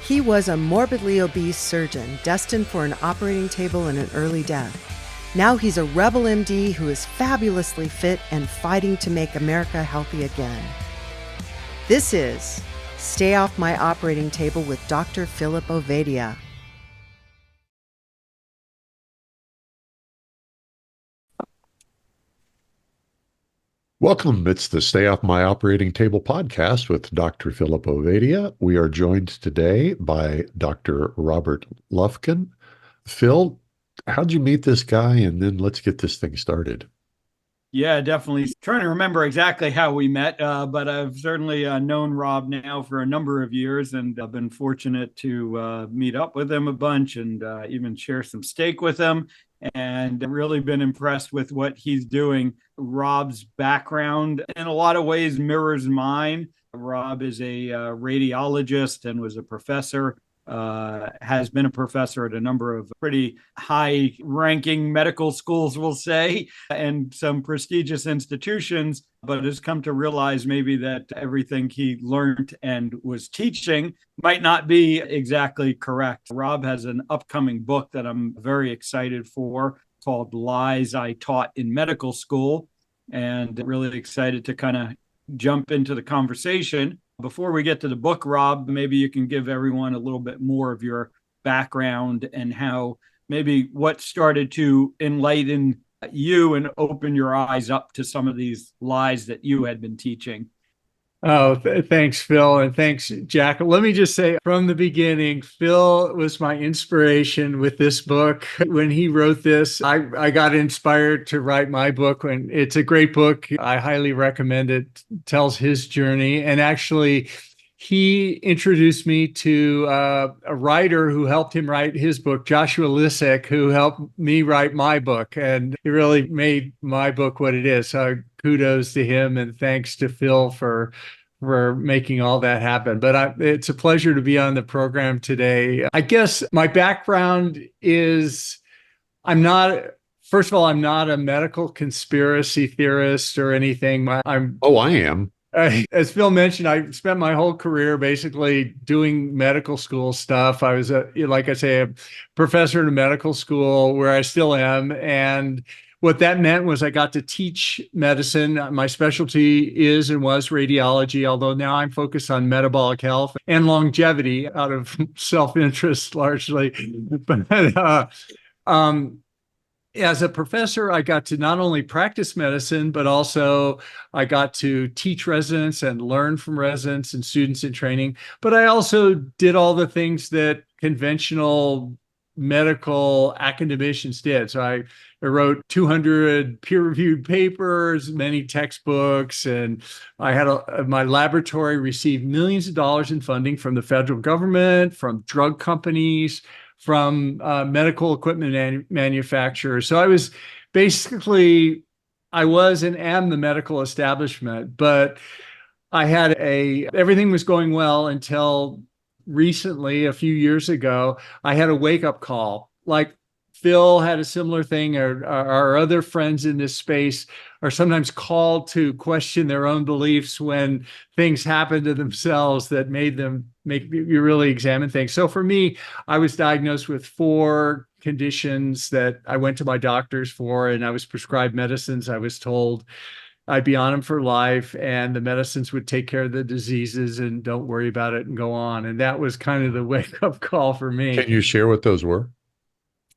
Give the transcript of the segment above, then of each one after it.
He was a morbidly obese surgeon destined for an operating table and an early death. Now he's a rebel MD who is fabulously fit and fighting to make America healthy again. This is Stay Off My Operating Table with Dr. Philip Ovadia. Welcome. It's the Stay Off My Operating Table podcast with Dr. Philip Ovadia. We are joined today by Dr. Robert Lufkin. Phil, how'd you meet this guy? And then let's get this thing started. Yeah, definitely. Trying to remember exactly how we met, but I've certainly known Rob now for a number of years, and I've been fortunate to meet up with him a bunch and even share some steak with him, and really been impressed with what he's doing. Rob's background in a lot of ways mirrors mine. Rob is a radiologist and was a professor. Has been a professor at a number of pretty high-ranking medical schools, we'll say, and some prestigious institutions, but has come to realize maybe that everything he learned and was teaching might not be exactly correct. Rob has an upcoming book that I'm very excited for called Lies I Taught in Medical School, and really excited to kind of jump into the conversation. Before we get to the book, Rob, maybe you can give everyone a little bit more of your background and how maybe what started to enlighten you and open your eyes up to some of these lies that you had been teaching. Oh, thanks, Phil. And thanks, Jack. Let me just say from the beginning, Phil was my inspiration with this book. When he wrote this, I got inspired to write my book. And it's a great book. I highly recommend it. It tells his journey. And actually, he introduced me to a writer who helped him write his book, Joshua Lissick, who helped me write my book. And he really made my book what it is. So kudos to him and thanks to Phil for making all that happen. But it's a pleasure to be on the program today. I guess my background is first of all, I'm not a medical conspiracy theorist or anything. I am. As Phil mentioned, I spent my whole career basically doing medical school stuff. I was, like I say, a professor in a medical school where I still am. And what that meant was I got to teach medicine. My specialty is and was radiology, although now I'm focused on metabolic health and longevity out of self-interest largely. But as a professor, I got to not only practice medicine, but also I got to teach residents and learn from residents and students in training. But I also did all the things that conventional medical academicians did. So I wrote 200 peer-reviewed papers, many textbooks, and I had my laboratory received millions of dollars in funding from the federal government, from drug companies, from medical equipment manufacturers. So I was and am the medical establishment, but I had everything was going well until recently, a few years ago, I had a wake-up call. Like Phil had a similar thing, or our other friends in this space are sometimes called to question their own beliefs when things happen to themselves that make you really examine things. So for me, I was diagnosed with 4 conditions that I went to my doctors for, and I was prescribed medicines. I was told I'd be on them for life, and the medicines would take care of the diseases and don't worry about it and go on. And that was kind of the wake-up call for me. Can you share what those were?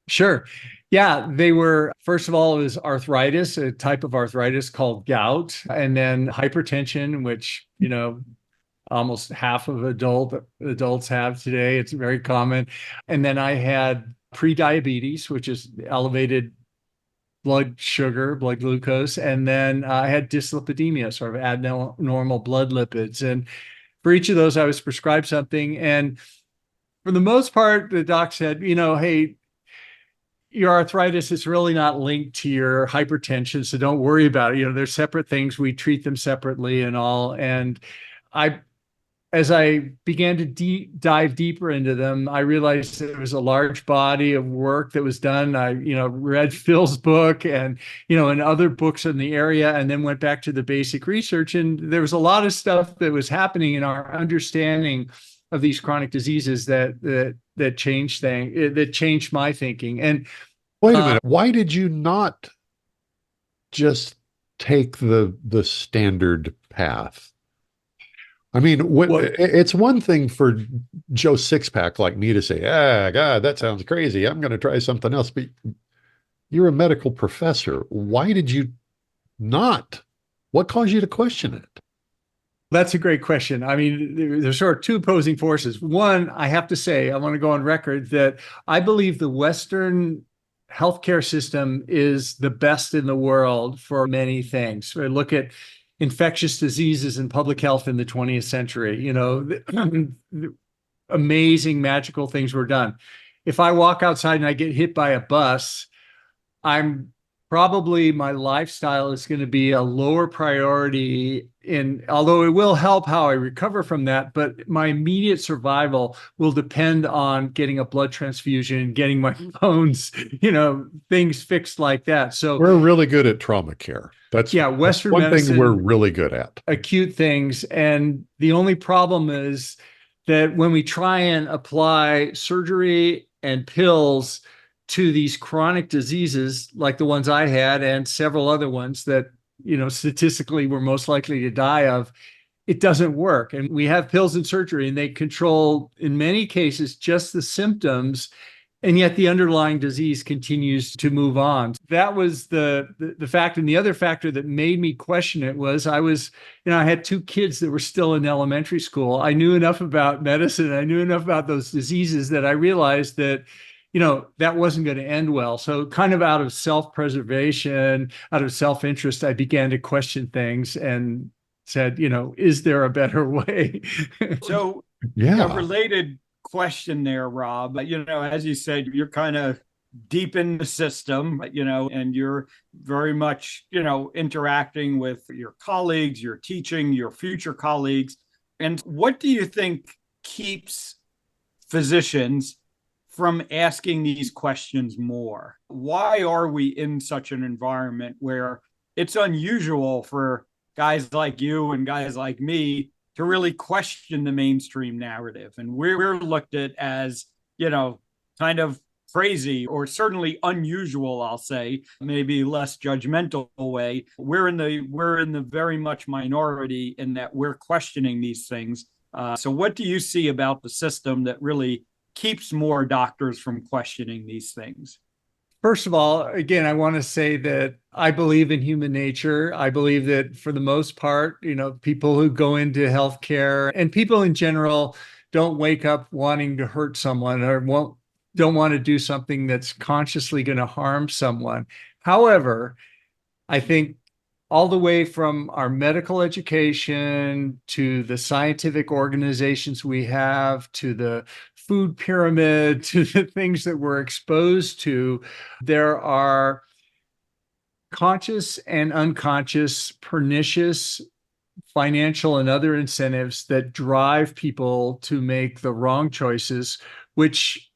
Sure. Yeah, they were, first of all, it was arthritis, a type of arthritis called gout, and then hypertension, which, almost half of adults have today. It's very common. And then I had prediabetes, which is elevated blood sugar, blood glucose. And then I had dyslipidemia, sort of abnormal blood lipids. And for each of those, I was prescribed something. And for the most part, the doc said, hey, your arthritis is really not linked to your hypertension, so don't worry about it. They're separate things. We treat them separately and all. And as I began to dive deeper into them, I realized there was a large body of work that was done. I, read Phil's book and, and other books in the area, and then went back to the basic research. And there was a lot of stuff that was happening in our understanding of these chronic diseases that changed my thinking. And wait a minute, why did you not just take the standard path? I mean, it's one thing for Joe Sixpack like me to say, God, that sounds crazy, I'm going to try something else. But you're a medical professor. Why did you not? What caused you to question it? That's a great question. I mean, there's sort of two opposing forces. One, I have to say, I want to go on record that I believe the Western healthcare system is the best in the world for many things. So look at infectious diseases and public health in the 20th century. Amazing, magical things were done. If I walk outside and I get hit by a bus, my lifestyle is going to be a lower priority, although it will help how I recover from that, but my immediate survival will depend on getting a blood transfusion, getting my bones, things fixed like that. So we're really good at trauma care. Western one medicine, thing we're really good at. Acute things. And the only problem is that when we try and apply surgery and pills to these chronic diseases like the ones I had and several other ones that, statistically we're most likely to die of, it doesn't work. And we have pills and surgery and they control, in many cases, just the symptoms. And yet the underlying disease continues to move on. That was the fact. And the other factor that made me question it was I had two kids that were still in elementary school. I knew enough about medicine. I knew enough about those diseases that I realized that that wasn't going to end well. So kind of out of self-preservation, out of self-interest, I began to question things and said, is there a better way? So a related question there, Rob, as you said, you're kind of deep in the system, and you're very much, interacting with your colleagues, you're teaching your future colleagues. And what do you think keeps physicians from asking these questions more? Why are we in such an environment where it's unusual for guys like you and guys like me to really question the mainstream narrative? And we're looked at as, kind of crazy, or certainly unusual, I'll say, maybe less judgmental way. We're in the very much minority in that we're questioning these things. So what do you see about the system that really keeps more doctors from questioning these things? First of all, again, I want to say that I believe in human nature. I believe that for the most part, people who go into healthcare and people in general don't wake up wanting to hurt someone or don't want to do something that's consciously going to harm someone. However, I think all the way from our medical education to the scientific organizations we have, to the food pyramid, to the things that we're exposed to, there are conscious and unconscious, pernicious financial and other incentives that drive people to make the wrong choices, which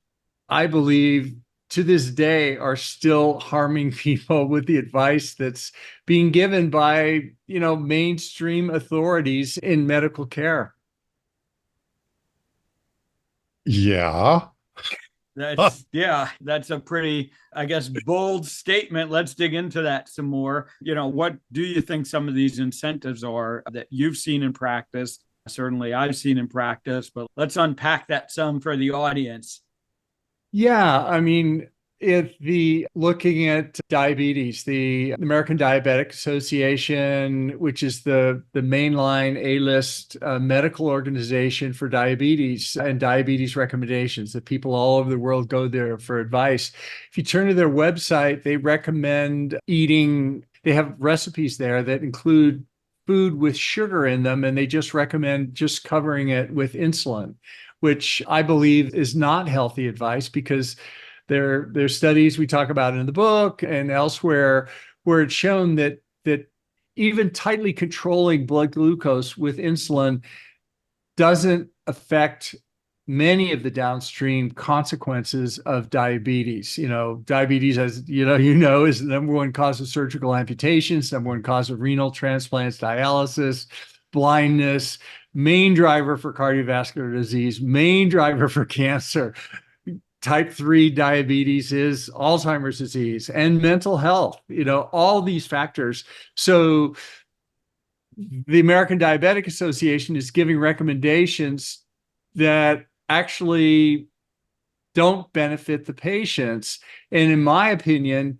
I believe to this day are still harming people with the advice that's being given by, mainstream authorities in medical care. Yeah. That's a pretty, I guess, bold statement. Let's dig into that some more. What do you think some of these incentives are that you've seen in practice? Certainly I've seen in practice, but let's unpack that some for the audience. Yeah, I mean, looking at diabetes, the American Diabetic Association, which is the mainline A-list medical organization for diabetes and diabetes recommendations, that people all over the world go there for advice. If you turn to their website, they recommend eating, they have recipes there that include food with sugar in them, and they just recommend just covering it with insulin, which I believe is not healthy advice, because there's studies we talk about in the book and elsewhere where it's shown that even tightly controlling blood glucose with insulin doesn't affect many of the downstream consequences of diabetes. Diabetes, as is the number one cause of surgical amputations, number one cause of renal transplants, dialysis, blindness, main driver for cardiovascular disease, main driver for cancer. Type 3 diabetes is Alzheimer's disease, and mental health, all these factors. So the American Diabetic Association is giving recommendations that actually don't benefit the patients. And in my opinion,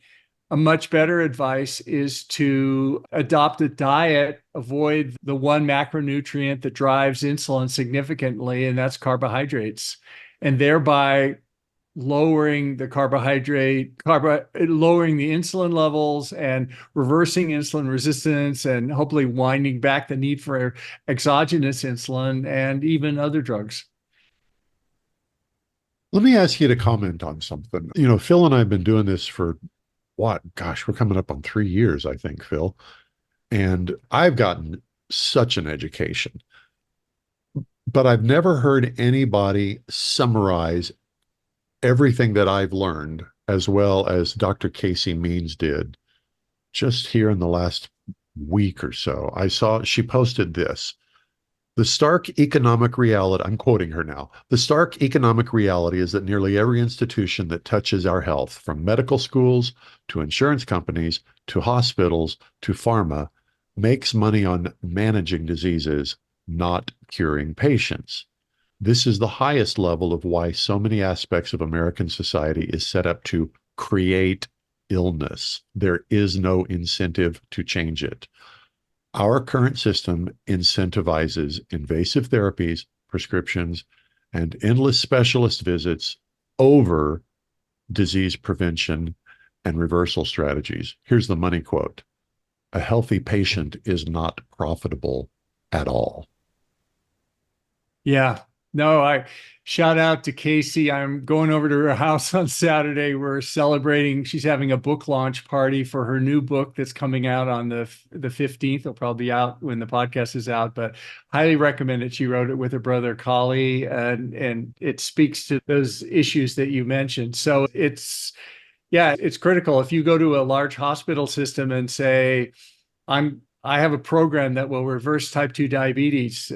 a much better advice is to adopt a diet, avoid the one macronutrient that drives insulin significantly, and that's carbohydrates, and thereby lowering the lowering the insulin levels and reversing insulin resistance, and hopefully winding back the need for exogenous insulin and even other drugs. Let me ask you to comment on something. Phil and I have been doing this for what? Gosh, we're coming up on 3 years, I think, Phil. And I've gotten such an education, but I've never heard anybody summarize everything that I've learned as well as Dr. Casey Means did just here in the last week or so. I saw she posted this. The stark economic reality, I'm quoting her now, the stark economic reality is that nearly every institution that touches our health, from medical schools to insurance companies to hospitals to pharma, makes money on managing diseases, not curing patients. This is the highest level of why so many aspects of American society is set up to create illness. There is no incentive to change it. Our current system incentivizes invasive therapies, prescriptions, and endless specialist visits over disease prevention and reversal strategies. Here's the money quote: "A healthy patient is not profitable at all." Yeah. No, I shout out to Casey. I'm going over to her house on Saturday. We're celebrating. She's having a book launch party for her new book that's coming out on the 15th. It'll probably be out when the podcast is out, but highly recommend it. She wrote it with her brother, Kali, and it speaks to those issues that you mentioned. So it's critical. If you go to a large hospital system and say, I have a program that will reverse type 2 diabetes.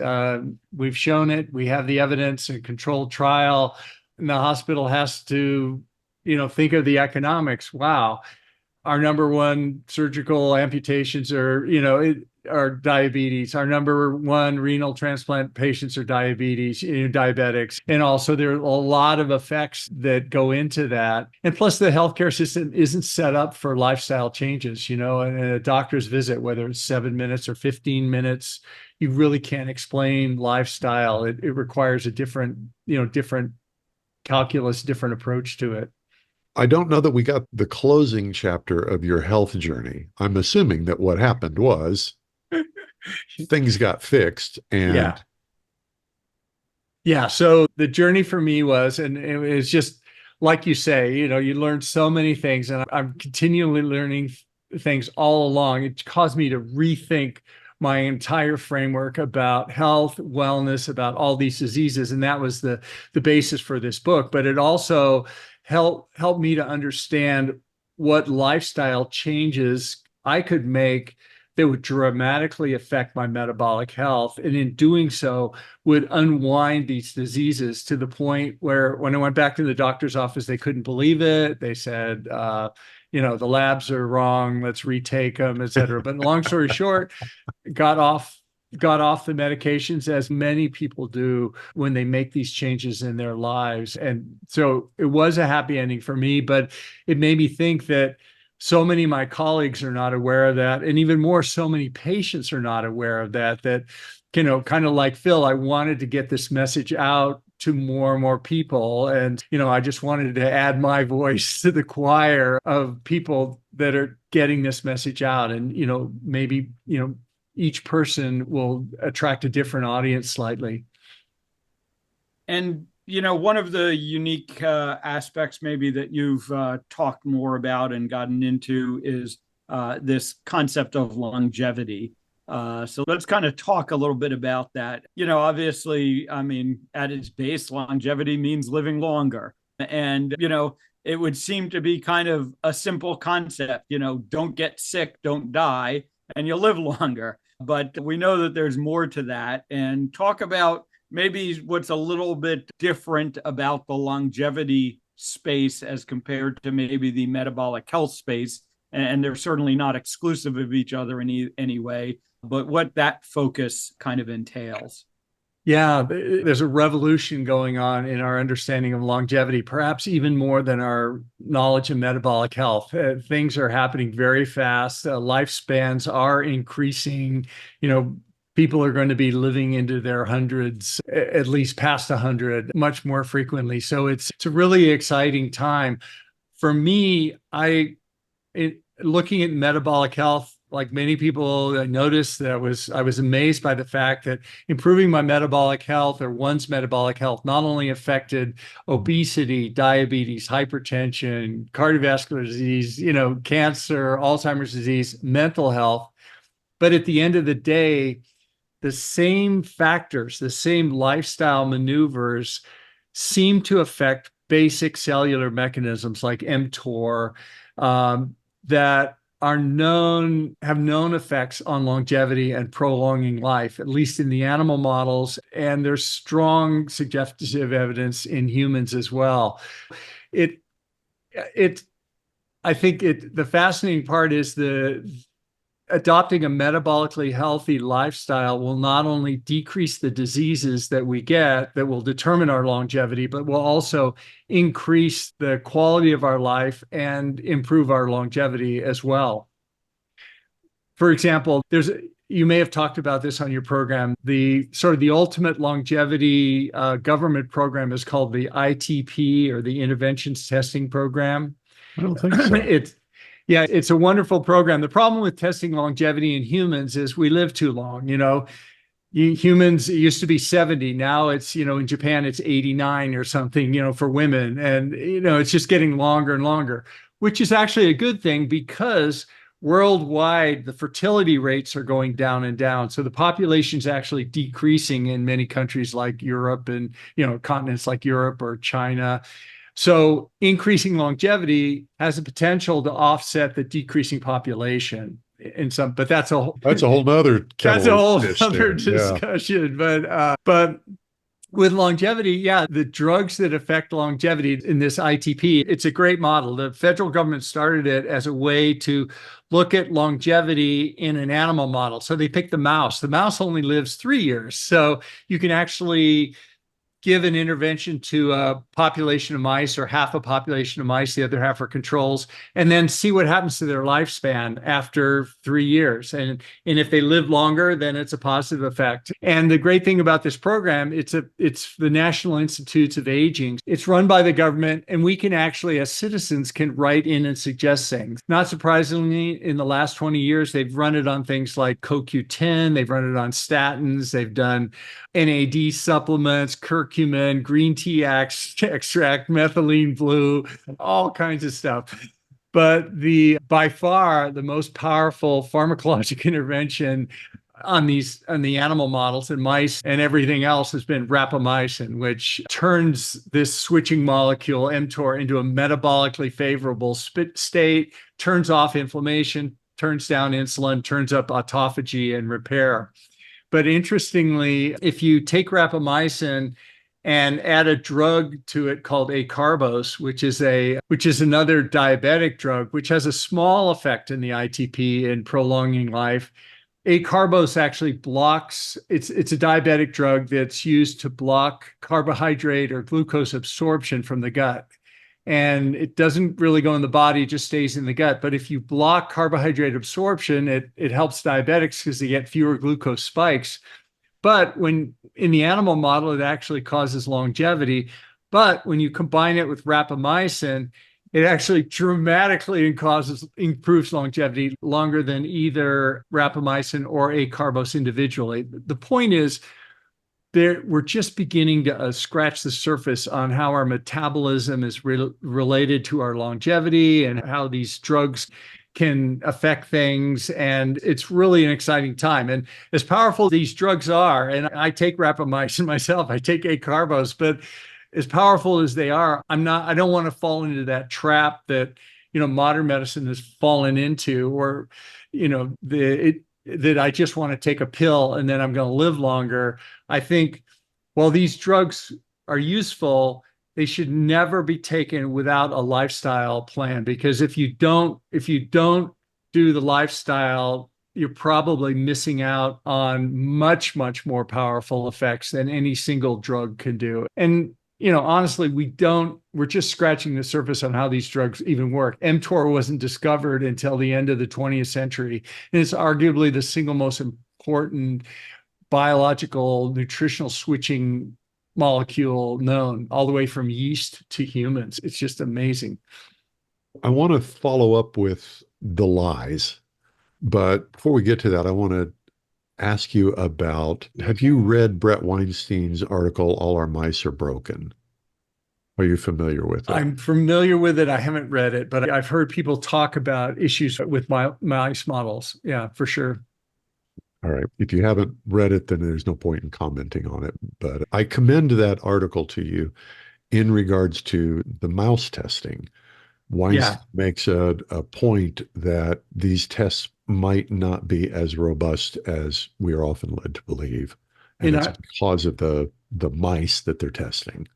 We've shown it. We have the evidence, a controlled trial, and the hospital has to, think of the economics. Wow. Our number one surgical amputations are diabetes. Our number one renal transplant patients are diabetics. And also there are a lot of effects that go into that. And plus the healthcare system isn't set up for lifestyle changes, and a doctor's visit, whether it's 7 minutes or 15 minutes, you really can't explain lifestyle. It requires a different calculus, different approach to it. I don't know that we got the closing chapter of your health journey. I'm assuming that what happened was things got fixed and yeah. So the journey for me was, and it was just like you say, you learn so many things, and I'm continually learning things all along. It caused me to rethink my entire framework about health, wellness, about all these diseases. And that was the basis for this book. But it also helped me to understand what lifestyle changes I could make that would dramatically affect my metabolic health. And in doing so, would unwind these diseases to the point where when I went back to the doctor's office, they couldn't believe it. They said, the labs are wrong, let's retake them, et cetera. But long story short, got off the medications, as many people do when they make these changes in their lives. And so it was a happy ending for me, but it made me think that so many of my colleagues are not aware of that. And even more, so many patients are not aware of that, kind of like Phil, I wanted to get this message out to more and more people. And, I just wanted to add my voice to the choir of people that are getting this message out. And, maybe, each person will attract a different audience slightly. And, one of the unique aspects maybe that you've talked more about and gotten into is this concept of longevity. So let's kind of talk a little bit about that. Obviously, at its base, longevity means living longer. And, it would seem to be kind of a simple concept, don't get sick, don't die, and you'll live longer. But we know that there's more to that. And talk about maybe what's a little bit different about the longevity space as compared to maybe the metabolic health space. And they're certainly not exclusive of each other in any way, but what that focus kind of entails. Yeah, there's a revolution going on in our understanding of longevity, perhaps even more than our knowledge of metabolic health. Things are happening very fast. Lifespans are increasing. People are going to be living into their hundreds, at least past 100, much more frequently. So it's a really exciting time. For me, looking at metabolic health, like many people, I noticed that I was amazed by the fact that improving my metabolic health or one's metabolic health not only affected obesity, diabetes, hypertension, cardiovascular disease, cancer, Alzheimer's disease, mental health, but at the end of the day, the same factors, the same lifestyle maneuvers seem to affect basic cellular mechanisms like mTOR that have known effects on longevity and prolonging life, at least in the animal models, and there's strong suggestive evidence in humans as well. I think the fascinating part is adopting a metabolically healthy lifestyle will not only decrease the diseases that we get that will determine our longevity, but will also increase the quality of our life and improve our longevity as well. For example, you may have talked about this on your program. The ultimate longevity government program is called the ITP, or the Interventions Testing Program. I don't think so. It's a wonderful program. The problem with testing longevity in humans is we live too long. Humans, it used to be 70. Now it's, in Japan, it's 89 or something, for women. And, it's just getting longer and longer, which is actually a good thing because worldwide, the fertility rates are going down and down. So the population is actually decreasing in many countries like Europe and, continents like Europe or China. So increasing longevity has the potential to offset the decreasing population but that's a whole nother discussion. But with longevity, the drugs that affect longevity in this ITP, it's a great model. The federal government started it as a way to look at longevity in an animal model. So they picked the mouse. The mouse only lives 3 years. So you can actually give an intervention to a population of mice or half a population of mice, the other half are controls, and then see what happens to their lifespan after 3 years. And if they live longer, then it's a positive effect. And the great thing about this program, it's the National Institutes of Aging. It's run by the government, and we can actually, as citizens, can write in and suggest things. Not surprisingly, in the last 20 years, they've run it on things like CoQ10, they've run it on statins, they've done NAD supplements, curcumin, green tea extract, methylene blue, all kinds of stuff. But by far the most powerful pharmacologic intervention on the animal models and mice and everything else has been rapamycin, which turns this switching molecule mTOR into a metabolically favorable state, turns off inflammation, turns down insulin, turns up autophagy and repair. But interestingly, if you take rapamycin and add a drug to it called acarbose, which is another diabetic drug, which has a small effect in the ITP in prolonging life, acarbose actually blocks. It's a diabetic drug that's used to block carbohydrate or glucose absorption from the gut. And it doesn't really go in the body, it just stays in the gut. But if you block carbohydrate absorption, it helps diabetics because they get fewer glucose spikes. But when in the animal model, it actually causes longevity. But when you combine it with rapamycin, it actually dramatically improves longevity longer than either rapamycin or acarbose individually. The point is, we're just beginning to scratch the surface on how our metabolism is related to our longevity and how these drugs can affect things. And it's really an exciting time. And as powerful these drugs are, and I take rapamycin myself, I take acarbose, but as powerful as they are, I don't want to fall into that trap that, modern medicine has fallen into, or, that I just want to take a pill and then I'm going to live longer. I think while these drugs are useful, they should never be taken without a lifestyle plan, because if you don't do the lifestyle, you're probably missing out on much, much more powerful effects than any single drug can do. And, honestly, we're just scratching the surface on how these drugs even work. mTOR wasn't discovered until the end of the 20th century. And it's arguably the single most important biological nutritional switching molecule known, all the way from yeast to humans. It's just amazing. I want to follow up with the lies. But before we get to that, I want to ask you about, have you read Brett Weinstein's article, All Our Mice Are Broken? Are you familiar with it? I'm familiar with it. I haven't read it, but I've heard people talk about issues with mice models. Yeah, for sure. All right. If you haven't read it, then there's no point in commenting on it. But I commend that article to you in regards to the mouse testing. Weinstein makes a point that these tests might not be as robust as we are often led to believe. And it's because of the mice that they're testing.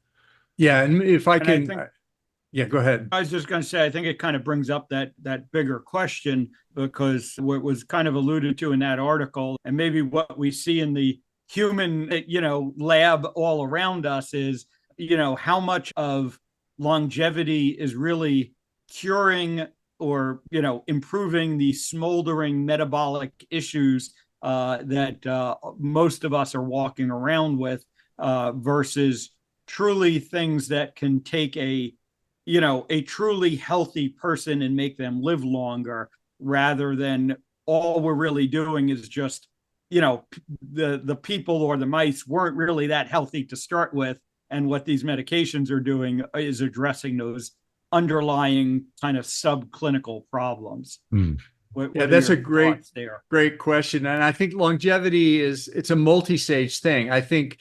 Yeah. And if I can, go ahead. I was just going to say, I think it kind of brings up that bigger question, because what was kind of alluded to in that article, and maybe what we see in the human, lab all around us is, how much of longevity is really curing or, improving the smoldering metabolic issues that most of us are walking around with, versus truly things that can take a truly healthy person and make them live longer, rather than all we're really doing is just, the people or the mice weren't really that healthy to start with. And what these medications are doing is addressing those underlying kind of subclinical problems. That's a great question. And I think longevity it's a multi-stage thing. I think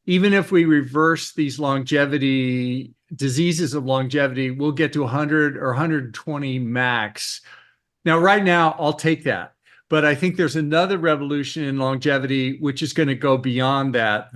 even if we reverse these diseases of longevity, we'll get to 100 or 120 max. Now, right now, I'll take that. But I think there's another revolution in longevity, which is going to go beyond that,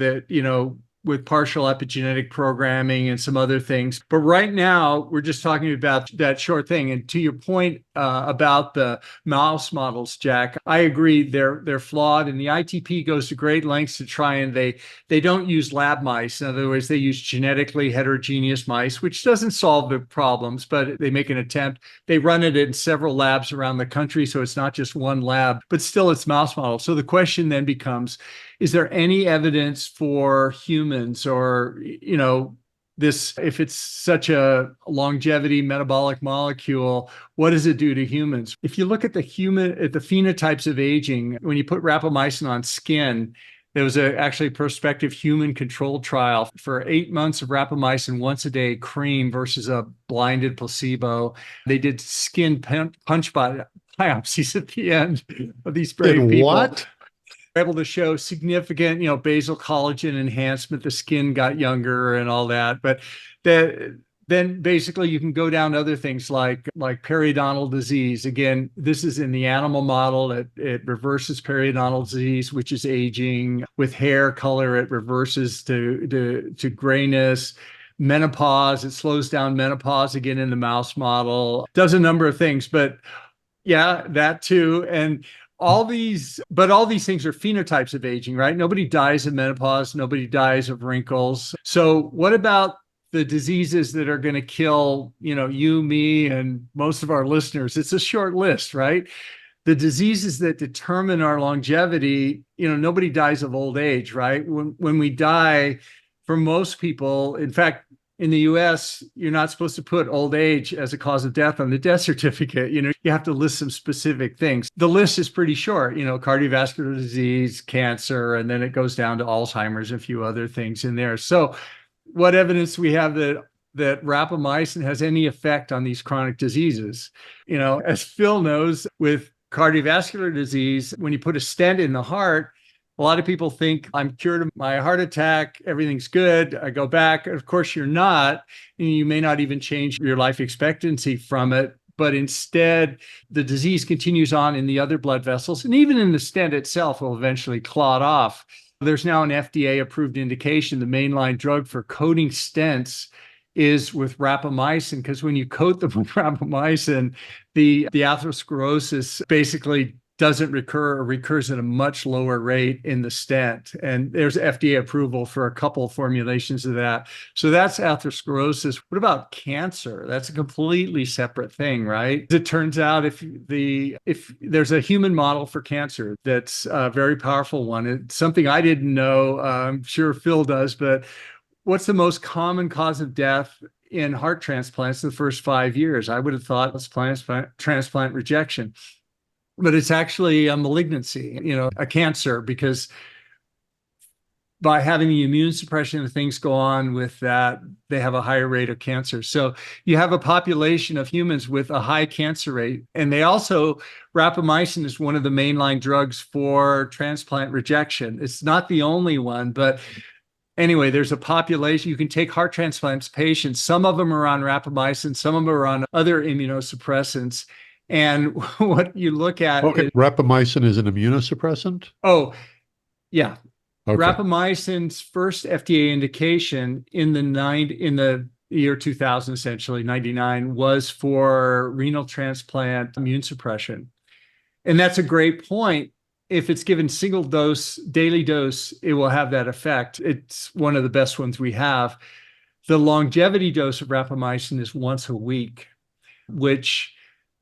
with partial epigenetic programming and some other things. But right now, we're just talking about that short thing. And to your point about the mouse models, Jack, I agree they're flawed. And the ITP goes to great lengths to try, and they don't use lab mice. In other words, they use genetically heterogeneous mice, which doesn't solve the problems, but they make an attempt. They run it in several labs around the country, so it's not just one lab, but still it's mouse models. So the question then becomes, is there any evidence for humans, or, if it's such a longevity metabolic molecule, what does it do to humans? If you look at the phenotypes of aging, when you put rapamycin on skin, there was actually a prospective human controlled trial for 8 months of rapamycin once a day cream versus a blinded placebo. They did skin punch biopsies at the end of these brave people. What? Able to show significant, basal collagen enhancement. The skin got younger and all that. But then basically you can go down to other things like periodontal disease. Again, this is in the animal model. It reverses periodontal disease, which is aging. With hair color, it reverses to grayness. Menopause, it slows down menopause, again, in the mouse model. Does a number of things, but yeah, that too. And all these things are phenotypes of aging, right? Nobody dies of menopause. Nobody dies of wrinkles. So what about the diseases that are going to kill, you, me, and most of our listeners? It's a short list, right? The diseases that determine our longevity, nobody dies of old age, right? When we die, for most people, in fact, in the US, you're not supposed to put old age as a cause of death on the death certificate. You have to list some specific things. The list is pretty short, cardiovascular disease, cancer, and then it goes down to Alzheimer's, a few other things in there. So what evidence do we have that rapamycin has any effect on these chronic diseases? As Phil knows, with cardiovascular disease, when you put a stent in the heart, a lot of people think I'm cured of my heart attack, everything's good, I go back. Of course, you're not, and you may not even change your life expectancy from it. but instead the disease continues on in the other blood vessels, and even in the stent itself will eventually clot off. There's now an FDA-approved indication. The mainline drug for coating stents is with rapamycin, because when you coat them with rapamycin, the atherosclerosis basically doesn't recur or recurs at a much lower rate in the stent. And there's FDA approval for a couple formulations of that. So that's atherosclerosis. What about cancer? That's a completely separate thing, right? It turns out if there's a human model for cancer, that's a very powerful one. It's something I didn't know. I'm sure Phil does, but what's the most common cause of death in heart transplants in the first 5 years? I would have thought it's transplant rejection. But it's actually a malignancy, a cancer, because by having the immune suppression and things go on with that, they have a higher rate of cancer. So you have a population of humans with a high cancer rate. And rapamycin is one of the mainline drugs for transplant rejection. It's not the only one, but anyway, there's a population. You can take heart transplants patients. Some of them are on rapamycin, some of them are on other immunosuppressants. And what you look at rapamycin is an immunosuppressant? Oh, yeah. Okay. Rapamycin's first FDA indication in the year 2000, essentially, 99, was for renal transplant immune suppression. And that's a great point. If it's given single dose, daily dose, it will have that effect. It's one of the best ones we have. The longevity dose of rapamycin is once a week, which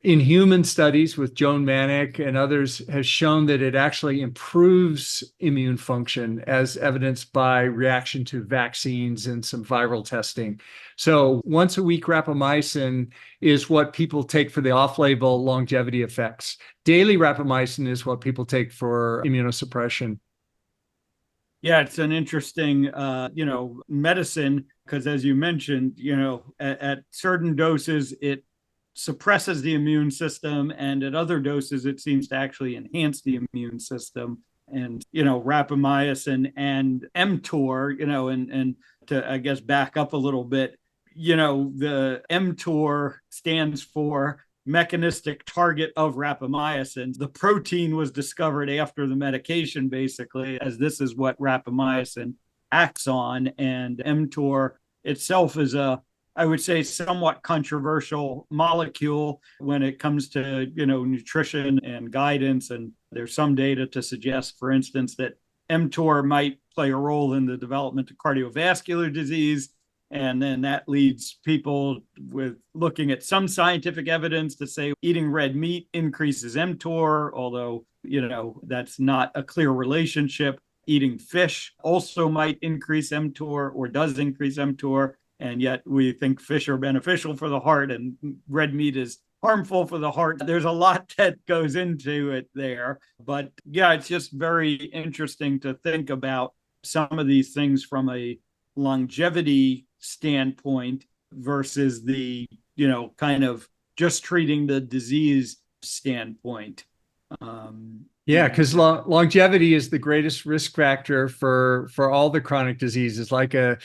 in human studies with Joan Manick and others has shown that it actually improves immune function, as evidenced by reaction to vaccines and some viral testing. So once a week rapamycin is what people take for the off-label longevity effects. Daily rapamycin is what people take for immunosuppression. Yeah, it's an interesting, medicine, because as you mentioned, at certain doses, it suppresses the immune system, and at other doses it seems to actually enhance the immune system. And rapamycin and mTOR, and to, I guess, back up a little bit, the mTOR stands for mechanistic target of rapamycin. The protein was discovered after the medication, basically, as this is what rapamycin acts on. And mTOR itself is I would say, somewhat controversial molecule when it comes to, nutrition and guidance. And there's some data to suggest, for instance, that mTOR might play a role in the development of cardiovascular disease. And then that leads people with looking at some scientific evidence to say eating red meat increases mTOR, although, that's not a clear relationship. Eating fish also might increase mTOR or does increase mTOR. And yet we think fish are beneficial for the heart and red meat is harmful for the heart. There's a lot that goes into it there. But yeah, it's just very interesting to think about some of these things from a longevity standpoint versus the, kind of just treating the disease standpoint. Yeah, because longevity is the greatest risk factor for all the chronic diseases. Like a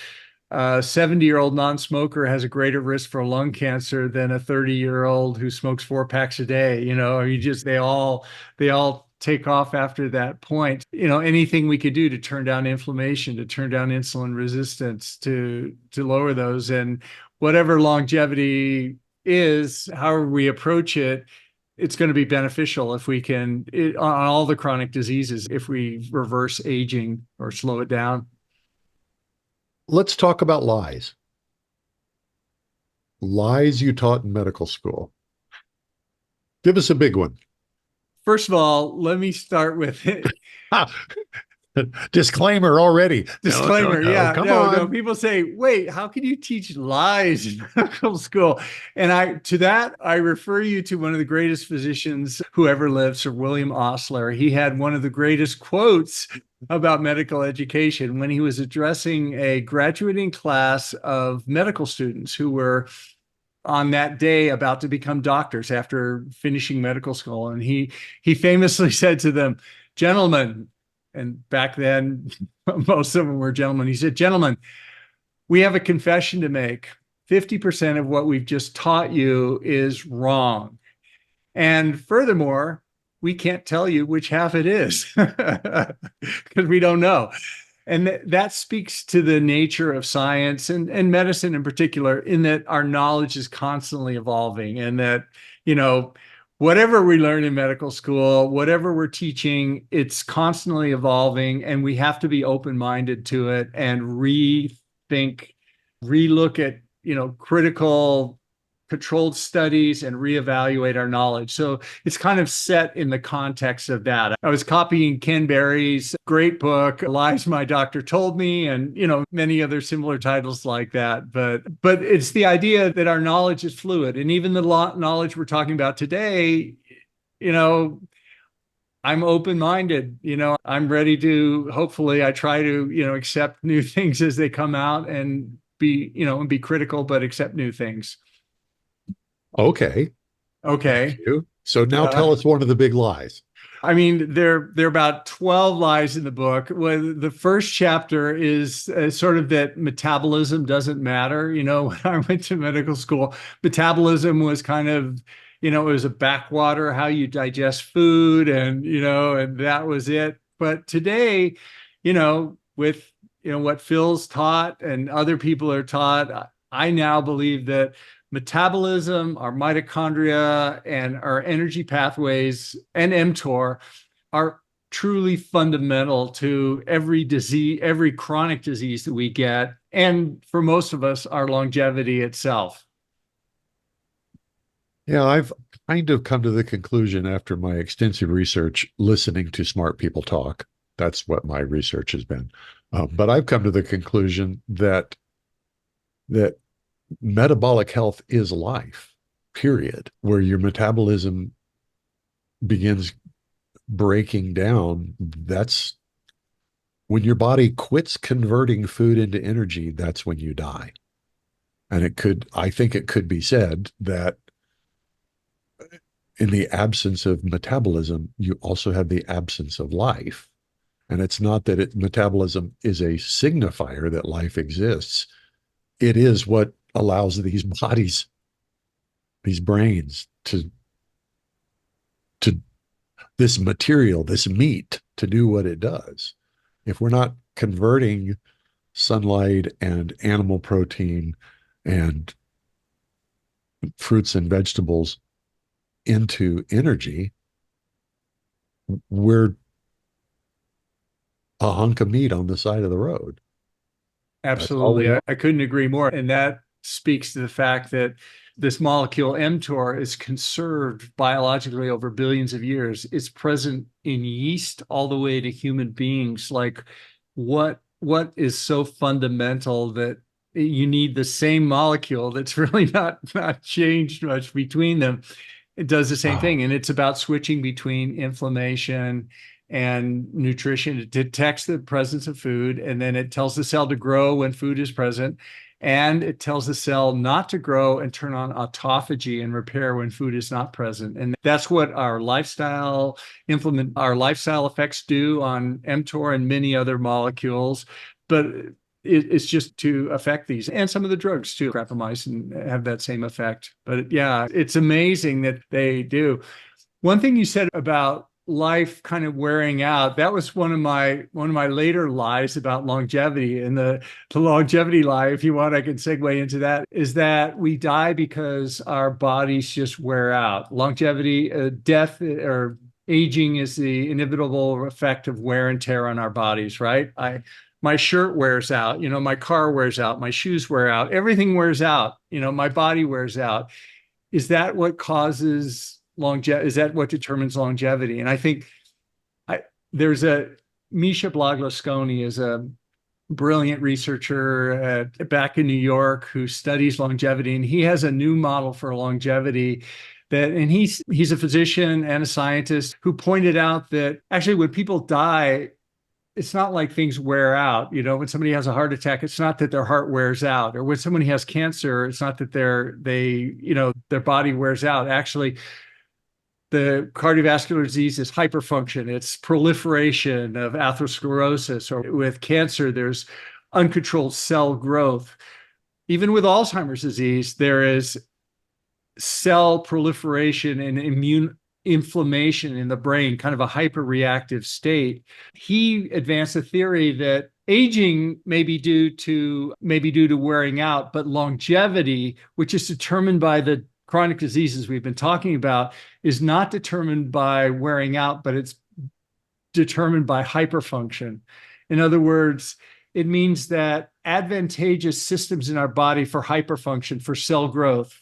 70-year-old non-smoker has a greater risk for lung cancer than a 30-year-old who smokes 4 packs a day. They all take off after that point. Anything we could do to turn down inflammation, to turn down insulin resistance, to lower those, and whatever longevity is, however we approach it, it's going to be beneficial if we can on all the chronic diseases, if we reverse aging or slow it down. Let's talk about lies. Lies you taught in medical school. Give us a big one. First of all, let me start with disclaimer already. Disclaimer, no, yeah. Come on. No. People say, wait, how can you teach lies in medical school? And I refer you to one of the greatest physicians who ever lived, Sir William Osler. He had one of the greatest quotes about medical education when he was addressing a graduating class of medical students who were on that day about to become doctors after finishing medical school. And he famously said to them, "Gentlemen," and back then most of them were gentlemen, he said, "Gentlemen, we have a confession to make. 50% of what we've just taught you is wrong. And furthermore, we can't tell you which half it is because we don't know. And that speaks to the nature of science and medicine in particular, in that our knowledge is constantly evolving, and that, whatever we learn in medical school, whatever we're teaching, it's constantly evolving, and we have to be open-minded to it and rethink, relook at, critical controlled studies and reevaluate our knowledge. So it's kind of set in the context of that. I was copying Ken Berry's great book, Lies My Doctor Told Me, and, many other similar titles like that. But it's the idea that our knowledge is fluid. And even the knowledge we're talking about today, I'm open-minded, I'm ready to, hopefully I try to, accept new things as they come out and be critical, but accept new things. Okay. Okay. So now tell us one of the big lies. I mean, there are about 12 lies in the book. Well, the first chapter is sort of that metabolism doesn't matter. When I went to medical school, metabolism was kind of, it was a backwater, how you digest food, and, and that was it. But today, with, what Phil's taught and other people are taught, I now believe that metabolism, our mitochondria, and our energy pathways and mTOR are truly fundamental to every disease, every chronic disease that we get, and for most of us, our longevity itself. Yeah, I've kind of come to the conclusion after my extensive research, listening to smart people talk. That's what my research has been. But I've come to the conclusion that metabolic health is life, period. Where your metabolism begins breaking down, that's when your body quits converting food into energy, that's when you die. And I think it could be said that in the absence of metabolism, you also have the absence of life. And it's not that metabolism is a signifier that life exists. It is what allows these bodies, these brains, to this material, this meat, to do what it does. If we're not converting sunlight and animal protein and fruits and vegetables into energy, we're a hunk of meat on the side of the road. Absolutely. I couldn't agree more. And that speaks to the fact that this molecule mTOR is conserved biologically over billions of years. It's present in yeast all the way to human beings. Like, what is so fundamental that you need the same molecule that's really not changed much between them? It does the same thing. And it's about switching between inflammation and nutrition. It detects the presence of food, and then it tells the cell to grow when food is present, and it tells the cell not to grow and turn on autophagy and repair when food is not present. And that's what our lifestyle effects do on mTOR and many other molecules. But it's just to affect these, and some of the drugs too. Rapamycin have that same effect. But yeah, it's amazing that they do. One thing you said about life kind of wearing out, that was one of my later lies about longevity. And the longevity lie, if you want, I can segue into that, is that we die because our bodies just wear out. Longevity, death or aging is the inevitable effect of wear and tear on our bodies, right? My shirt wears out, my car wears out, my shoes wear out, everything wears out, my body wears out. Is that what causes longevity? Is that what determines longevity? And I think there's Misha Blaglasconi is a brilliant researcher back in New York who studies longevity, and he has a new model for longevity and he's a physician and a scientist who pointed out that actually when people die, it's not like things wear out. When somebody has a heart attack, it's not that their heart wears out, or when somebody has cancer, it's not that their body wears out. Actually, the cardiovascular disease is hyperfunction. It's proliferation of atherosclerosis, or with cancer, there's uncontrolled cell growth. even with Alzheimer's disease, there is cell proliferation and immune inflammation in the brain, kind of a hyperreactive state. He advanced a theory that aging may be due to wearing out, but longevity, which is determined by the chronic diseases we've been talking about, is not determined by wearing out, but it's determined by hyperfunction. In other words, it means that advantageous systems in our body for hyperfunction, for cell growth,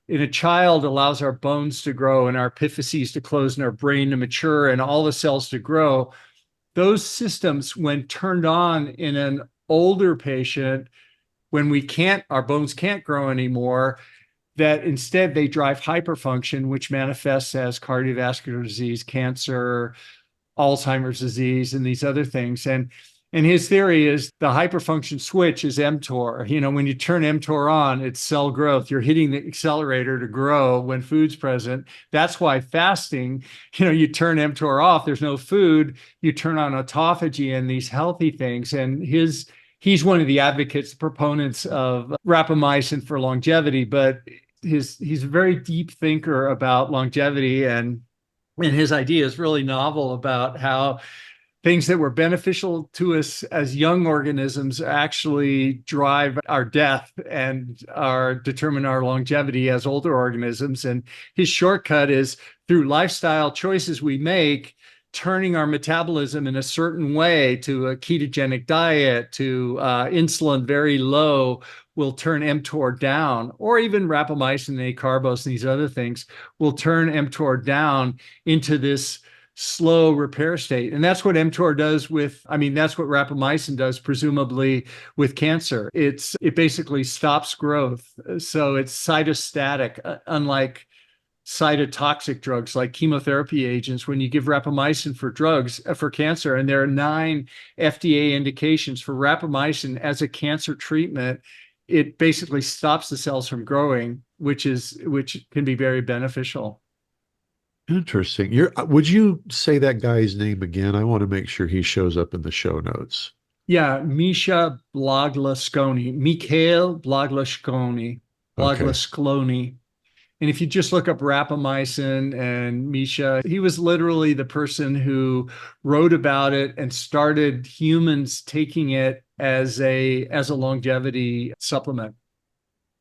in a child allows our bones to grow and our epiphyses to close and our brain to mature and all the cells to grow. Those systems, when turned on in an older patient, when our bones can't grow anymore, that instead they drive hyperfunction, which manifests as cardiovascular disease, cancer, Alzheimer's disease, and these other things. And his theory is the hyperfunction switch is mTOR. When you turn mTOR on, it's cell growth. You're hitting the accelerator to grow when food's present. That's why fasting, you turn mTOR off, there's no food, you turn on autophagy and these healthy things. And he's one of the advocates, proponents of rapamycin for longevity, but he's a very deep thinker about longevity, and his idea is really novel about how things that were beneficial to us as young organisms actually drive our death and determine our longevity as older organisms. And his shortcut is through lifestyle choices we make, turning our metabolism in a certain way to a ketogenic diet, to insulin very low, will turn mTOR down, or even rapamycin, acarbose, and these other things will turn mTOR down into this slow repair state. And that's what mTOR does that's what rapamycin does, presumably, with cancer. It basically stops growth. So it's cytostatic, unlike cytotoxic drugs like chemotherapy agents. When you give rapamycin for cancer, and there are 9 FDA indications for rapamycin as a cancer treatment, it basically stops the cells from growing, which can be very beneficial. Interesting. Would you say that guy's name again? I want to make sure he shows up in the show notes. Yeah, Misha Blaglasconi, Mikhail Blaglasconi, Okay. And if you just look up rapamycin and Misha, he was literally the person who wrote about it and started humans taking it as a longevity supplement.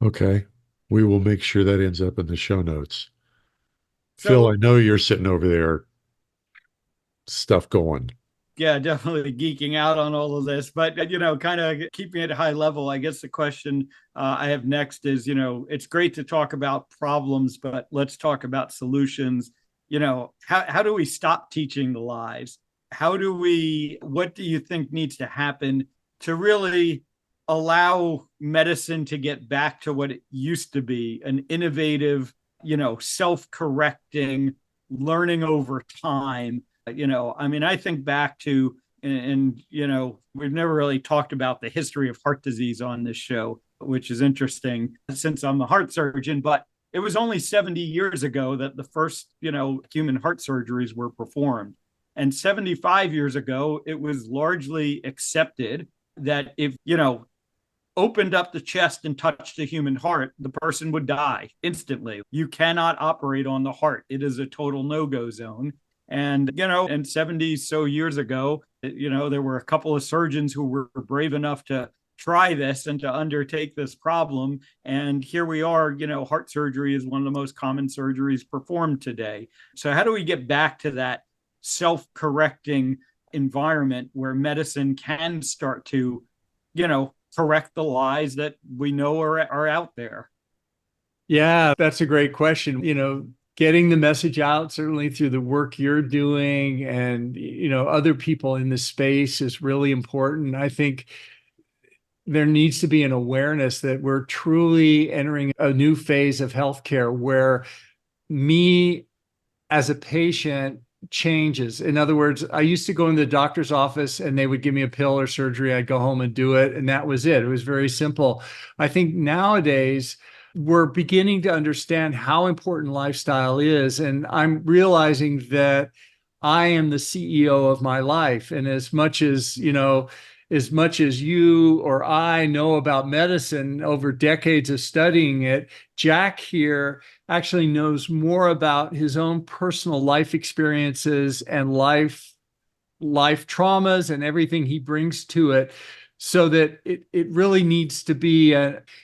Okay. We will make sure that ends up in the show notes. So, Phil, I know you're sitting over there, stuff going. yeah, definitely geeking out on all of this, but kind of keeping it high level. I guess the question I have next is, it's great to talk about problems, but let's talk about solutions. How do we stop teaching the lies? What do you think needs to happen to really allow medicine to get back to what it used to be, an innovative, self-correcting, learning over time? I think back to, and we've never really talked about the history of heart disease on this show, which is interesting since I'm a heart surgeon, but it was only 70 years ago that the first, human heart surgeries were performed. And 75 years ago, it was largely accepted that if, opened up the chest and touched the human heart, the person would die instantly. You cannot operate on the heart. It is a total no-go zone. And, and 70 so years ago, there were a couple of surgeons who were brave enough to try this and to undertake this problem. And here we are, heart surgery is one of the most common surgeries performed today. So how do we get back to that self-correcting environment where medicine can start to, correct the lies that we know are out there? Yeah, that's a great question. Getting the message out, certainly through the work you're doing and, other people in this space, is really important. I think there needs to be an awareness that we're truly entering a new phase of healthcare where me as a patient changes. In other words, I used to go in the doctor's office and they would give me a pill or surgery. I'd go home and do it. And that was it. It was very simple. I think nowadays we're beginning to understand how important lifestyle is. And I'm realizing that I am the CEO of my life. And as much as, as much as you or I know about medicine over decades of studying it, Jack here actually knows more about his own personal life experiences and life traumas and everything he brings to it, so that it really needs to be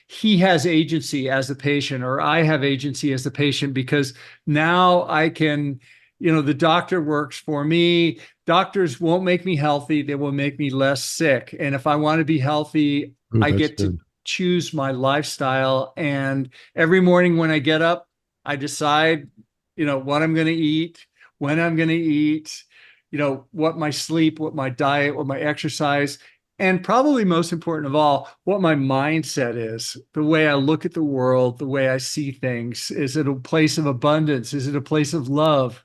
he has agency as a patient, or I have agency as a patient, because now I can, the doctor works for me. Doctors won't make me healthy. They will make me less sick. And if I want to be healthy, Ooh, I that's get good. to choose my lifestyle. And every morning when I get up, I decide, what I'm going to eat, when I'm going to eat, what my sleep, what my diet, what my exercise, and probably most important of all, what my mindset is, the way I look at the world, the way I see things. Is it a place of abundance? Is it a place of love?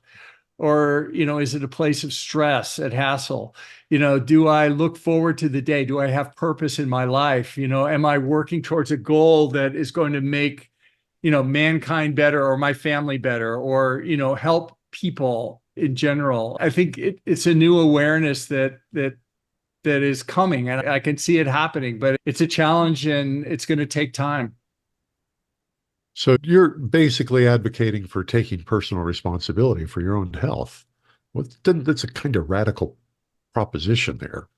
Or, is it a place of stress and hassle? Do I look forward to the day? Do I have purpose in my life? Am I working towards a goal that is going to make, mankind better, or my family better, or, help people in general? I think it's a new awareness that is coming, and I can see it happening, but it's a challenge and it's going to take time. So you're basically advocating for taking personal responsibility for your own health. Well, that's a kind of radical proposition there.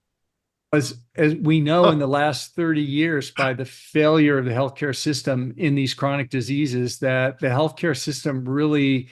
As we know, in the last 30 years, by the failure of the healthcare system in these chronic diseases, that the healthcare system really,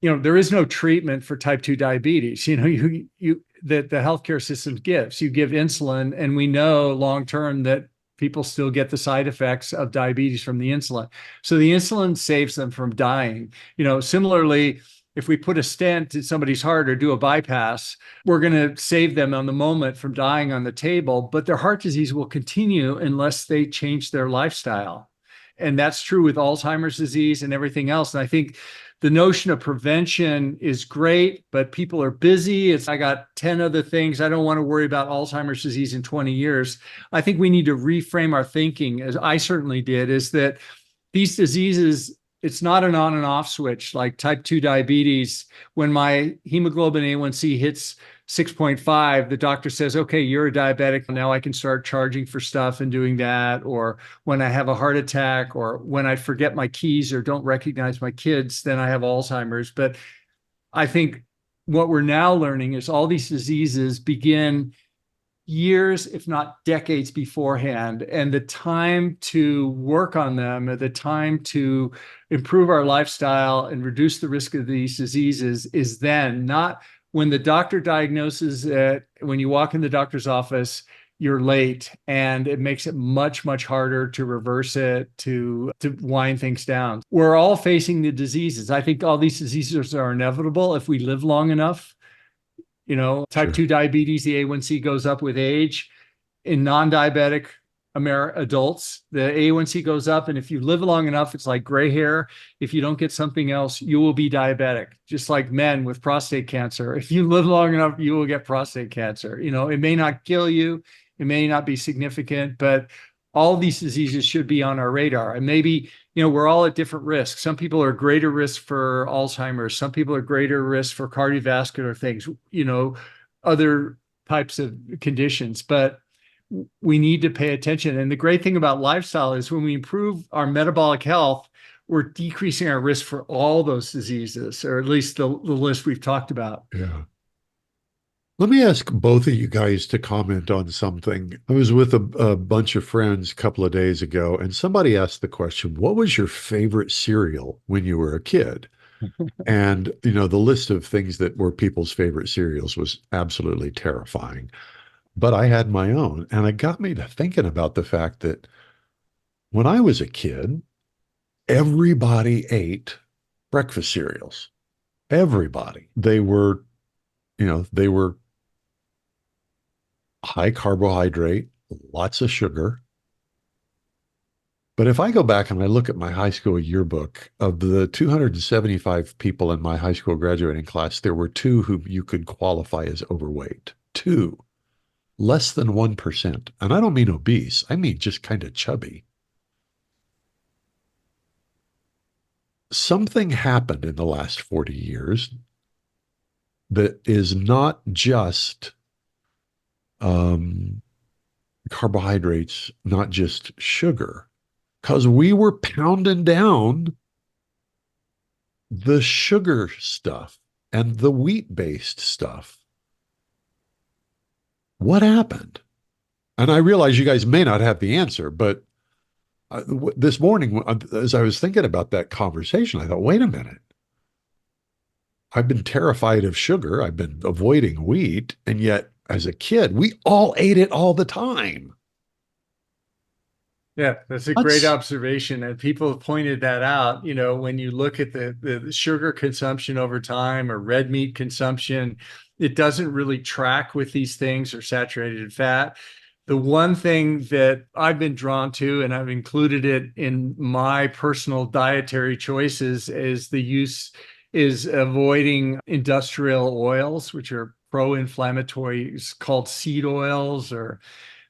there is no treatment for type 2 diabetes. That the healthcare system gives. You give insulin, and we know long term that people still get the side effects of diabetes from the insulin. So the insulin saves them from dying. Similarly, if we put a stent in somebody's heart or do a bypass, we're going to save them on the moment from dying on the table, but their heart disease will continue unless they change their lifestyle. And that's true with Alzheimer's disease and everything else. And I think the notion of prevention is great, but people are busy. I got 10 other things. I don't want to worry about Alzheimer's disease in 20 years. I think we need to reframe our thinking, as I certainly did, is that these diseases, it's not an on and off switch like type 2 diabetes. When my hemoglobin A1C hits 6.5, the doctor says, okay, you're a diabetic. Now I can start charging for stuff and doing that. Or when I have a heart attack, or when I forget my keys or don't recognize my kids, then I have Alzheimer's. But I think what we're now learning is all these diseases begin years, if not decades beforehand. And the time to work on them, the time to improve our lifestyle and reduce the risk of these diseases is then, not when the doctor diagnoses it. When you walk in the doctor's office, you're late, and it makes it much, much harder to reverse it, to wind things down. We're all facing the diseases. I think all these diseases are inevitable if we live long enough. Type 2 diabetes, the A1C goes up with age. In non-diabetic adults, the A1C goes up. And if you live long enough, it's like gray hair. If you don't get something else, you will be diabetic, just like men with prostate cancer. If you live long enough, you will get prostate cancer. It may not kill you. It may not be significant, but all these diseases should be on our radar. And maybe, we're all at different risks. Some people are greater risk for Alzheimer's. Some people are greater risk for cardiovascular things, other types of conditions. But we need to pay attention. And the great thing about lifestyle is when we improve our metabolic health, we're decreasing our risk for all those diseases, or at least the list we've talked about. Yeah. Let me ask both of you guys to comment on something. I was with a bunch of friends a couple of days ago, and somebody asked the question, what was your favorite cereal when you were a kid? And, the list of things that were people's favorite cereals was absolutely terrifying. But I had my own, and it got me to thinking about the fact that when I was a kid, everybody ate breakfast cereals. Everybody. They were high carbohydrate, lots of sugar. But if I go back and I look at my high school yearbook, of the 275 people in my high school graduating class, there were 2 who you could qualify as overweight. 2. Less than 1%. And I don't mean obese. I mean just kind of chubby. Something happened in the last 40 years that is not just carbohydrates, not just sugar, because we were pounding down the sugar stuff and the wheat-based stuff. What happened? And I realize you guys may not have the answer, but this morning, as I was thinking about that conversation, I thought, wait a minute. I've been terrified of sugar. I've been avoiding wheat. And yet, as a kid, we all ate it all the time. Yeah, that's a great observation. And people have pointed that out. When you look at the sugar consumption over time or red meat consumption, it doesn't really track with these things or saturated fat. The one thing that I've been drawn to, and I've included it in my personal dietary choices, is avoiding industrial oils, which are pro-inflammatory, called seed oils, or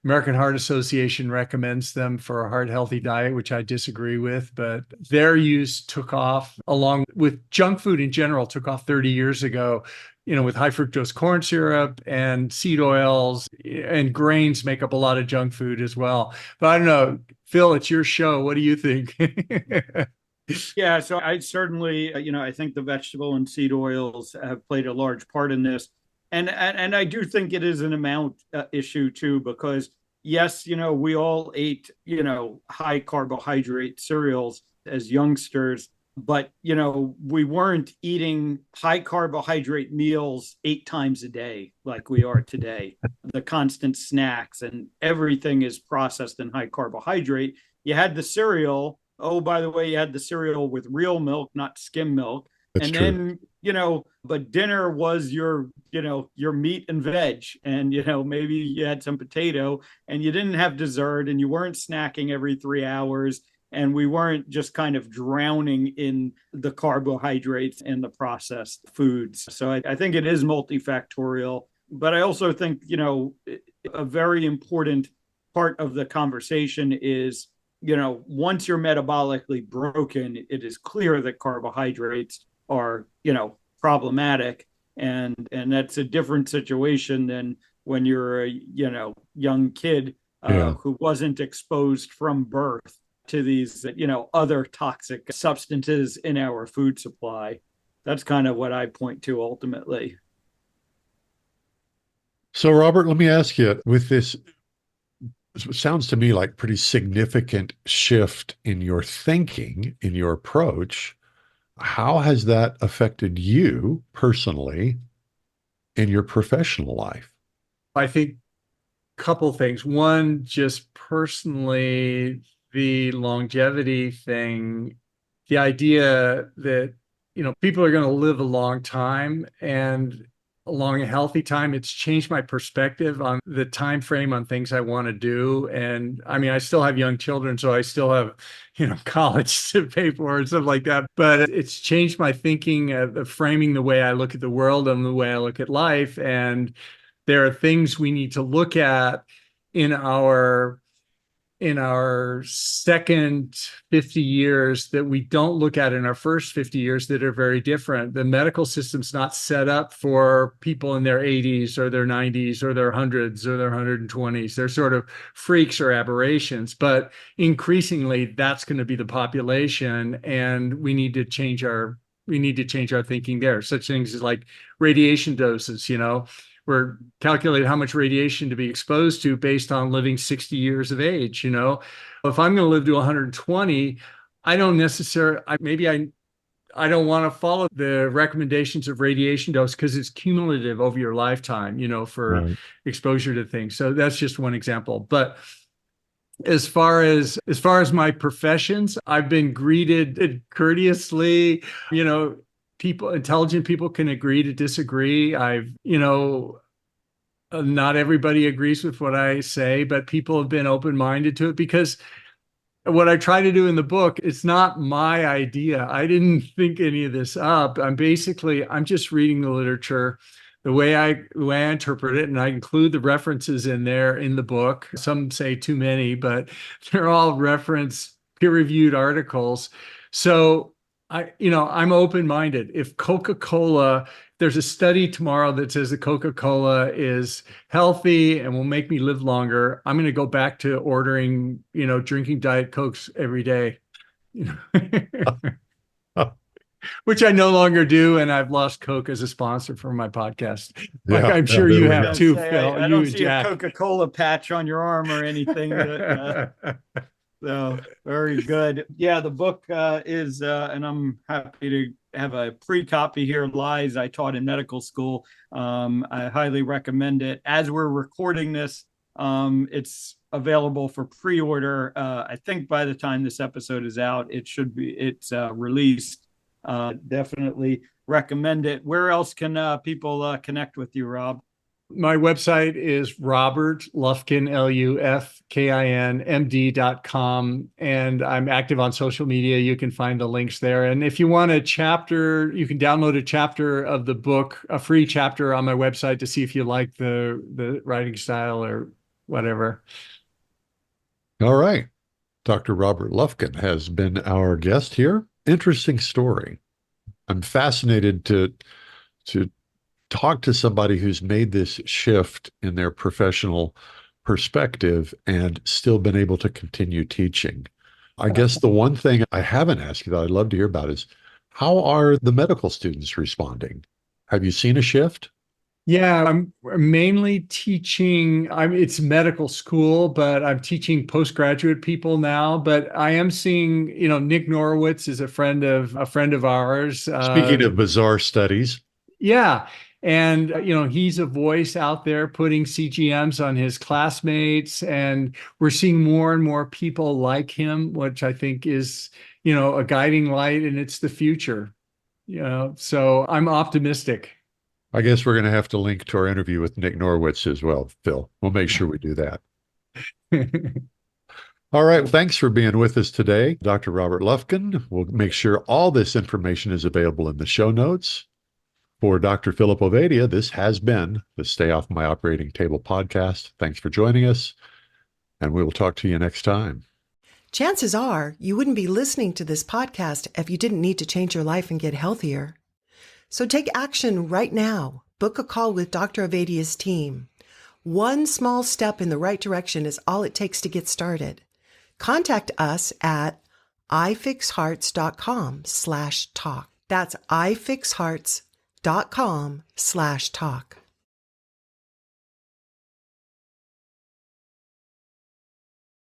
American Heart Association recommends them for a heart-healthy diet, which I disagree with, but their use took off along with junk food in general, took off 30 years ago, with high fructose corn syrup and seed oils, and grains make up a lot of junk food as well. But I don't know, Phil, it's your show. What do you think? Yeah, so I certainly, I think the vegetable and seed oils have played a large part in this. And I do think it is an amount issue too, because yes, we all ate, high carbohydrate cereals as youngsters, but, we weren't eating high carbohydrate meals 8 times a day like we are today. The constant snacks and everything is processed in high carbohydrate. You had the cereal. Oh, by the way, you had the cereal with real milk, not skim milk. That's true. Then, but dinner was your meat and veg. And, maybe you had some potato and you didn't have dessert and you weren't snacking every 3 hours. And we weren't just kind of drowning in the carbohydrates and the processed foods. So I think it is multifactorial. But I also think, a very important part of the conversation is, once you're metabolically broken, it is clear that carbohydrates are, problematic. And that's a different situation than when you're a, young kid who wasn't exposed from birth to these, other toxic substances in our food supply. That's kind of what I point to ultimately. So, Robert, let me ask you, with this, it sounds to me like pretty significant shift in your thinking, in your approach. How has that affected you personally in your professional life? I think a couple things. One, just personally, the longevity thing, the idea that, people are going to live a long time and a long and healthy time. It's changed my perspective on the time frame on things I want to do. And I mean, I still have young children, so I still have, college to pay for and stuff like that. But it's changed my thinking of framing the way I look at the world and the way I look at life. And there are things we need to look at in our second 50 years that we don't look at in our first 50 years that are very different. The medical system's not set up for people in their 80s or their 90s or their hundreds or their 120s. They're sort of freaks or aberrations, but increasingly that's going to be the population, and we need to change our thinking there. Such things as like radiation doses, we're calculating how much radiation to be exposed to based on living 60 years of age. If I'm going to live to 120, I don't want to follow the recommendations of radiation dose because it's cumulative over your lifetime, for exposure to things. So that's just one example. But as far as my professions, I've been greeted courteously. Intelligent people can agree to disagree. Not everybody agrees with what I say, but people have been open-minded to it, because what I try to do in the book, it's not my idea. I didn't think any of this up. I'm just reading the literature, the way I interpret it, and I include the references in there in the book. Some say too many, but they're all peer-reviewed articles. So I'm open-minded. If Coca-Cola, there's a study tomorrow that says that Coca-Cola is healthy and will make me live longer, I'm going to go back to ordering, drinking Diet Cokes every day, which I no longer do. And I've lost Coke as a sponsor for my podcast. Like I'm sure there you we have go. too, Phil. I You don't and see a Jack. Coca-Cola patch on your arm or anything. So very good. Yeah, the book is, and I'm happy to have a pre-copy here, Lies I Taught in Medical School. I highly recommend it. As we're recording this, it's available for pre-order. I think by the time this episode is out, it's released. Definitely recommend it. Where else can people connect with you, Rob? My website is Robert Lufkin, LUFKIN, MD.com. And I'm active on social media. You can find the links there. And if you want a chapter, you can download a chapter of the book, a free chapter on my website to see if you like the writing style or whatever. All right. Dr. Robert Lufkin has been our guest here. Interesting story. I'm fascinated to talk to somebody who's made this shift in their professional perspective and still been able to continue teaching. I guess the one thing I haven't asked you that I'd love to hear about is how are the medical students responding? Have you seen a shift? Yeah, I'm mainly teaching. It's medical school, but I'm teaching postgraduate people now. But I am seeing, Nick Norowitz is a friend of ours. Speaking of bizarre studies. Yeah. And, he's a voice out there putting CGMs on his classmates. And we're seeing more and more people like him, which I think is, a guiding light, and it's the future. So I'm optimistic. I guess we're going to have to link to our interview with Nick Norowitz as well, Phil. We'll make sure we do that. All right. Thanks for being with us today, Dr. Robert Lufkin. We'll make sure all this information is available in the show notes. For Dr. Philip Ovadia, this has been the Stay Off My Operating Table podcast. Thanks for joining us, and we will talk to you next time. Chances are you wouldn't be listening to this podcast if you didn't need to change your life and get healthier. So take action right now. Book a call with Dr. Ovadia's team. One small step in the right direction is all it takes to get started. Contact us at ifixhearts.com/talk. That's ifixhearts.com/talk.